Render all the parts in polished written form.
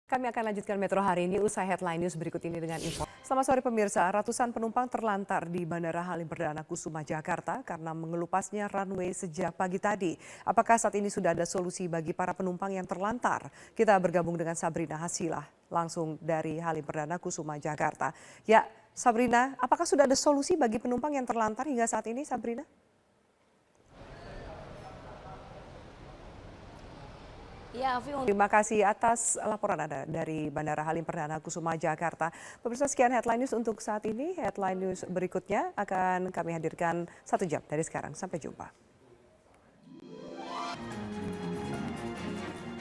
Kami akan lanjutkan Metro hari ini usai headline news berikut ini dengan info. Selamat sore pemirsa, ratusan penumpang terlantar di Bandara Halim Perdana Kusuma Jakarta karena mengelupasnya runway sejak pagi tadi. Apakah saat ini sudah ada solusi bagi para penumpang yang terlantar? Kita bergabung dengan Sabrina Hasilah langsung dari Halim Perdana Kusuma Jakarta. Ya, Sabrina, apakah sudah ada solusi bagi penumpang yang terlantar hingga saat ini, Sabrina? Ya, Afi, Terima kasih atas laporan Anda dari Bandara Halim Perdana Kusuma Jakarta. Pemirsa, sekian headline news untuk saat ini. Headline news berikutnya akan kami hadirkan 1 jam dari sekarang. Sampai jumpa.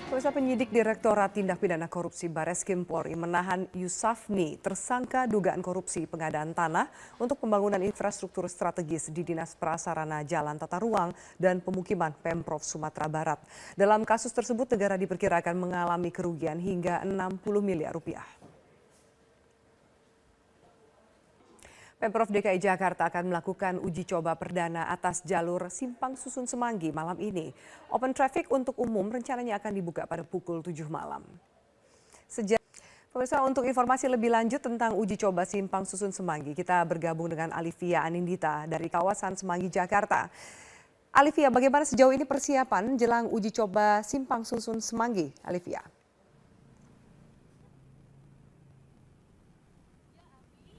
Pemirsa, penyidik Direktorat Tindak Pidana Korupsi Bareskrim Polri menahan Yusafni, tersangka dugaan korupsi pengadaan tanah untuk pembangunan infrastruktur strategis di Dinas Prasarana Jalan Tata Ruang dan Pemukiman Pemprov Sumatera Barat. Dalam kasus tersebut, negara diperkirakan mengalami kerugian hingga 60 miliar rupiah. Pemprov DKI Jakarta akan melakukan uji coba perdana atas jalur Simpang Susun Semanggi malam ini. Open traffic untuk umum rencananya akan dibuka pada pukul 7 malam. Pemirsa, untuk informasi lebih lanjut tentang uji coba Simpang Susun Semanggi, kita bergabung dengan Alivia Anindita dari kawasan Semanggi, Jakarta. Alivia, bagaimana sejauh ini persiapan jelang uji coba Simpang Susun Semanggi, Alivia?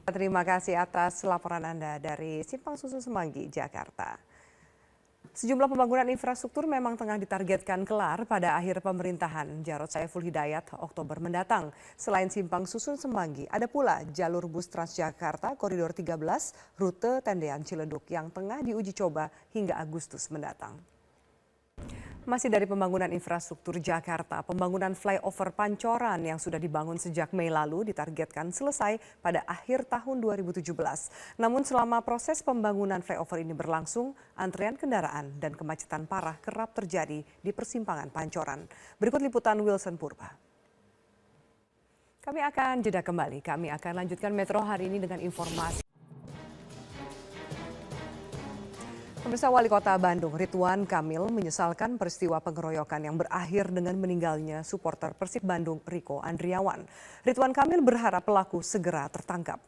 Terima kasih atas laporan Anda dari Simpang Susun Semanggi, Jakarta. Sejumlah pembangunan infrastruktur memang tengah ditargetkan kelar pada akhir pemerintahan Jarod Saiful Hidayat Oktober mendatang. Selain Simpang Susun Semanggi, ada pula jalur bus Transjakarta Koridor 13 rute Tendean Ciledug yang tengah diuji coba hingga Agustus mendatang. Masih dari pembangunan infrastruktur Jakarta, pembangunan flyover Pancoran yang sudah dibangun sejak Mei lalu ditargetkan selesai pada akhir tahun 2017. Namun selama proses pembangunan flyover ini berlangsung, antrean kendaraan dan kemacetan parah kerap terjadi di persimpangan Pancoran. Berikut liputan Wilson Purba. Kami akan jeda kembali, kami akan lanjutkan Metro hari ini dengan informasi. Pemirsa, Wali Kota Bandung Ridwan Kamil menyesalkan peristiwa pengeroyokan yang berakhir dengan meninggalnya supporter Persib Bandung Rico Andriawan. Ridwan Kamil berharap pelaku segera tertangkap.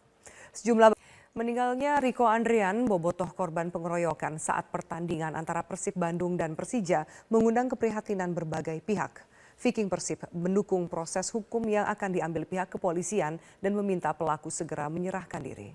Meninggalnya Rico Andrian bobotoh korban pengeroyokan saat pertandingan antara Persib Bandung dan Persija mengundang keprihatinan berbagai pihak. Viking Persib mendukung proses hukum yang akan diambil pihak kepolisian dan meminta pelaku segera menyerahkan diri.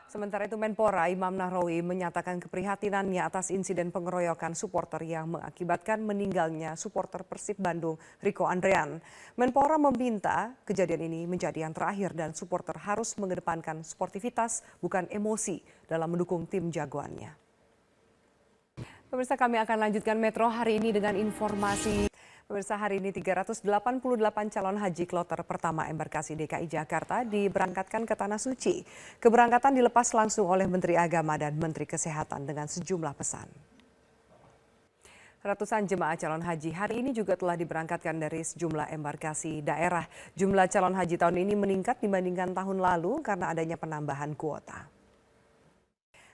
Sementara itu Menpora Imam Nahrawi menyatakan keprihatinannya atas insiden pengeroyokan supporter yang mengakibatkan meninggalnya supporter Persib Bandung Rico Andrian. Menpora meminta kejadian ini menjadi yang terakhir dan supporter harus mengedepankan sportivitas bukan emosi dalam mendukung tim jagoannya. Pemirsa, kami akan lanjutkan Metro hari ini dengan informasi. Pemirsa, hari ini 388 calon haji kloter pertama embarkasi DKI Jakarta diberangkatkan ke Tanah Suci. Keberangkatan dilepas langsung oleh Menteri Agama dan Menteri Kesehatan dengan sejumlah pesan. Ratusan jemaah calon haji hari ini juga telah diberangkatkan dari sejumlah embarkasi daerah. Jumlah calon haji tahun ini meningkat dibandingkan tahun lalu karena adanya penambahan kuota.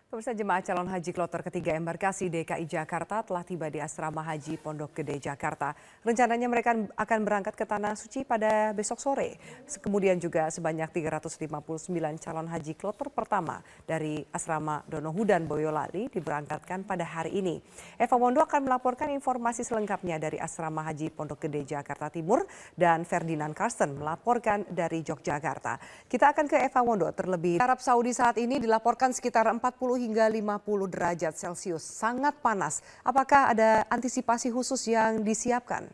Pemirsa, jemaah calon haji kloter ketiga embarkasi DKI Jakarta telah tiba di Asrama Haji Pondok Gede, Jakarta. Rencananya mereka akan berangkat ke Tanah Suci pada besok sore. Kemudian juga sebanyak 359 calon haji kloter pertama dari Asrama Donohudan Boyolali diberangkatkan pada hari ini. Eva Wondo akan melaporkan informasi selengkapnya dari Asrama Haji Pondok Gede, Jakarta Timur, dan Ferdinand Karsten melaporkan dari Yogyakarta. Kita akan ke Eva Wondo terlebih. Arab Saudi saat ini dilaporkan sekitar 40 hingga 50 derajat Celcius, sangat panas. Apakah ada antisipasi khusus yang disiapkan?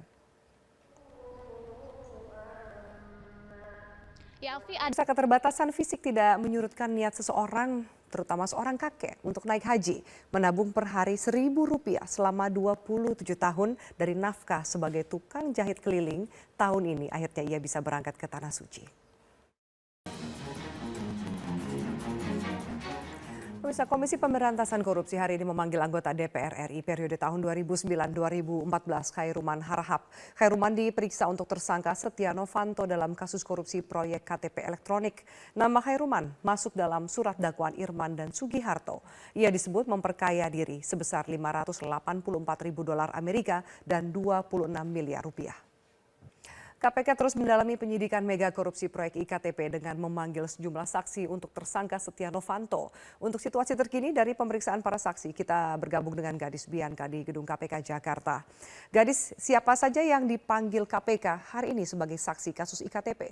Ya, Afi, Keterbatasan fisik tidak menyurutkan niat seseorang, terutama seorang kakek, untuk naik haji, menabung per hari Rp1.000 selama 27 tahun dari nafkah sebagai tukang jahit keliling. Tahun ini akhirnya ia bisa berangkat ke Tanah Suci. Pemirsa, Komisi Pemberantasan Korupsi hari ini memanggil anggota DPR RI periode tahun 2009-2014 Khairuman Harahap. Khairuman diperiksa untuk tersangka Setia Novanto dalam kasus korupsi proyek KTP elektronik. Nama Khairuman masuk dalam surat dakwaan Irman dan Sugiharto. Ia disebut memperkaya diri sebesar $584.000 Amerika dan 26 miliar rupiah. KPK terus mendalami penyidikan mega korupsi proyek IKTP dengan memanggil sejumlah saksi untuk tersangka Setia Novanto. Untuk situasi terkini dari pemeriksaan para saksi, kita bergabung dengan Gadis Bianca di Gedung KPK Jakarta. Gadis, siapa saja yang dipanggil KPK hari ini sebagai saksi kasus IKTP?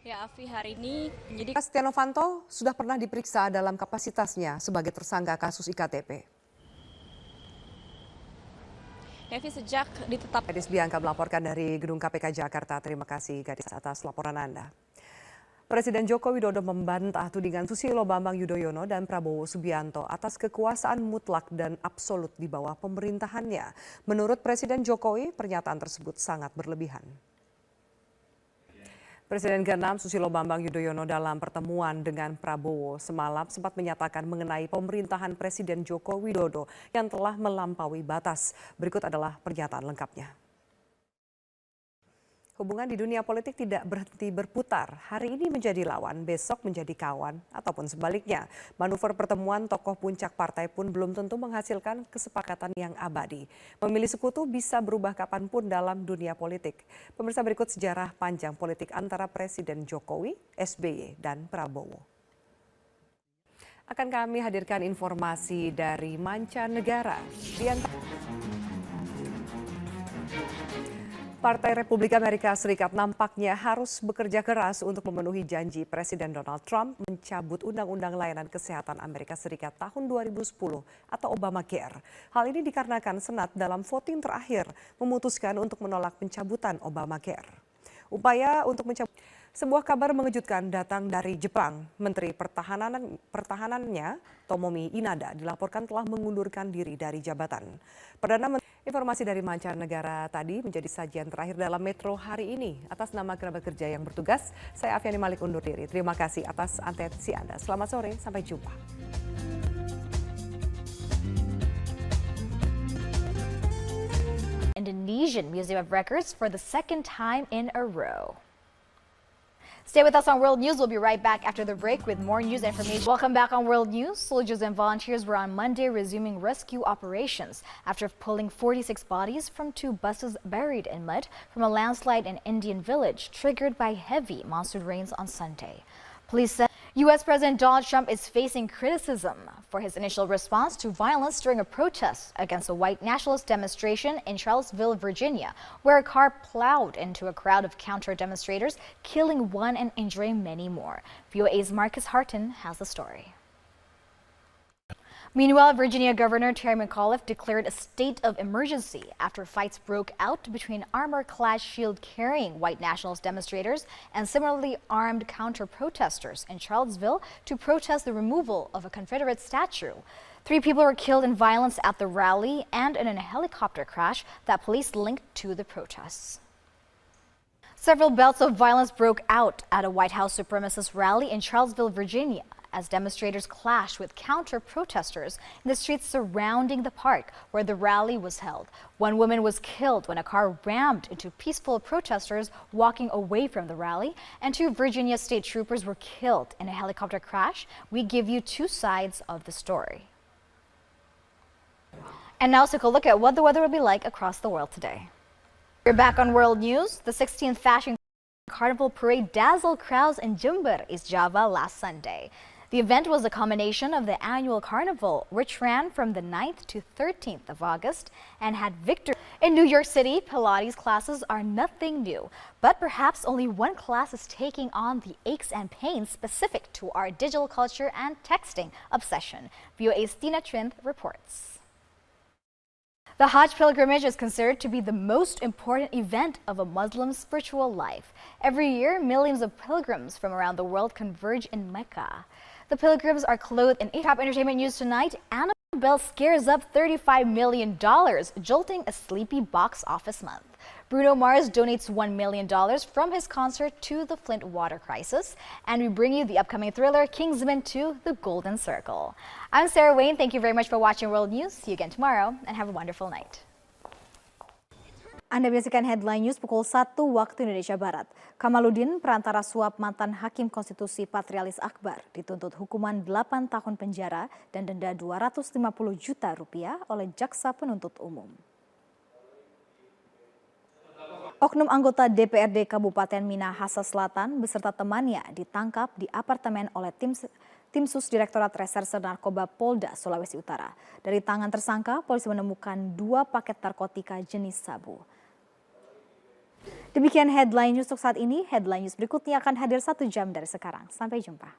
Ya, Afi, hari ini penyidik Setia Novanto sudah pernah diperiksa dalam kapasitasnya sebagai tersangka kasus IKTP. Evi sejak ditetapkan. Gadis Bianca melaporkan dari Gedung KPK Jakarta. Terima kasih Gadis atas laporan Anda. Presiden Joko Widodo membantah tudingan Susilo Bambang Yudhoyono dan Prabowo Subianto atas kekuasaan mutlak dan absolut di bawah pemerintahannya. Menurut Presiden Jokowi, pernyataan tersebut sangat berlebihan. Presiden ke-6 Susilo Bambang Yudhoyono dalam pertemuan dengan Prabowo semalam sempat menyatakan mengenai pemerintahan Presiden Joko Widodo yang telah melampaui batas. Berikut adalah pernyataan lengkapnya. Hubungan di dunia politik tidak berhenti berputar. Hari ini menjadi lawan, besok menjadi kawan, ataupun sebaliknya. Manuver pertemuan tokoh puncak partai pun belum tentu menghasilkan kesepakatan yang abadi. Memilih sekutu bisa berubah kapanpun dalam dunia politik. Pemirsa, berikut sejarah panjang politik antara Presiden Jokowi, SBY, dan Prabowo. Akan kami hadirkan informasi dari mancanegara. Partai Republik Amerika Serikat nampaknya harus bekerja keras untuk memenuhi janji Presiden Donald Trump mencabut Undang-Undang Layanan Kesehatan Amerika Serikat tahun 2010 atau Obamacare. Hal ini dikarenakan Senat dalam voting terakhir memutuskan untuk menolak pencabutan Obamacare. Upaya untuk mencabut sebuah kabar mengejutkan datang dari Jepang. Menteri Pertahanannya, Tomomi Inada, dilaporkan telah mengundurkan diri dari jabatan. Informasi dari mancanegara tadi menjadi sajian terakhir dalam Metro hari ini. Atas nama kerabat kerja yang bertugas, saya Afiani Malik undur diri. Terima kasih atas atensi Anda. Selamat sore, sampai jumpa. Indonesian Museum of Records for the second time in a row. Stay with us on World News. We'll be right back after the break with more news and information. Welcome back on World News. Soldiers and volunteers were on Monday resuming rescue operations after pulling 46 bodies from 2 buses buried in mud from a landslide in Indian village triggered by heavy monsoon rains on Sunday. Police said U.S. President Donald Trump is facing criticism for his initial response to violence during a protest against a white nationalist demonstration in Charlottesville, Virginia, where a car plowed into a crowd of counter-demonstrators, killing 1 and injuring many more. VOA's Marcus Harton has the story. Meanwhile, Virginia Governor Terry McAuliffe declared a state of emergency after fights broke out between armor-clad shield-carrying white nationalist demonstrators and similarly armed counter-protesters in Charlottesville to protest the removal of a Confederate statue. 3 people were killed in violence at the rally and in a helicopter crash that police linked to the protests. Several bouts of violence broke out at a White House supremacist rally in Charlottesville, Virginia, as demonstrators clashed with counter-protesters in the streets surrounding the park where the rally was held. 1 woman was killed when a car rammed into peaceful protesters walking away from the rally, and 2 Virginia state troopers were killed in a helicopter crash. We give you 2 sides of the story. And now let's take a look at what the weather will be like across the world today. We're back on World News. The 16th Fashion Carnival Parade dazzled crowds in Jember, East Java last Sunday. The event was a combination of the annual carnival, which ran from the 9th to 13th of August and had victory. In New York City, Pilates classes are nothing new, but perhaps only one class is taking on the aches and pains specific to our digital culture and texting obsession. VOA's Tina Trinth reports. The Hajj pilgrimage is considered to be the most important event of a Muslim's spiritual life. Every year, millions of pilgrims from around the world converge in Mecca. The pilgrims are clothed in top entertainment news tonight. Annabelle scares up $35 million, jolting a sleepy box office month. Bruno Mars donates $1 million from his concert to the Flint water crisis. And we bring you the upcoming thriller Kingsman 2: The Golden Circle. I'm Sarah Wayne. Thank you very much for watching World News. See you again tomorrow and have a wonderful night. Anda menyaksikan Headline News pukul 1 waktu Indonesia Barat. Kamaludin, perantara suap mantan Hakim Konstitusi Patrialis Akbar, dituntut hukuman 8 tahun penjara dan denda 250 juta rupiah oleh Jaksa Penuntut Umum. Oknum anggota DPRD Kabupaten Minahasa Selatan beserta temannya ditangkap di apartemen oleh tim Sus Direktorat Reserse Narkoba Polda Sulawesi Utara. Dari tangan tersangka, polisi menemukan 2 paket narkotika jenis sabu. Demikian headline news untuk saat ini. Headline news berikutnya akan hadir 1 jam dari sekarang. Sampai jumpa.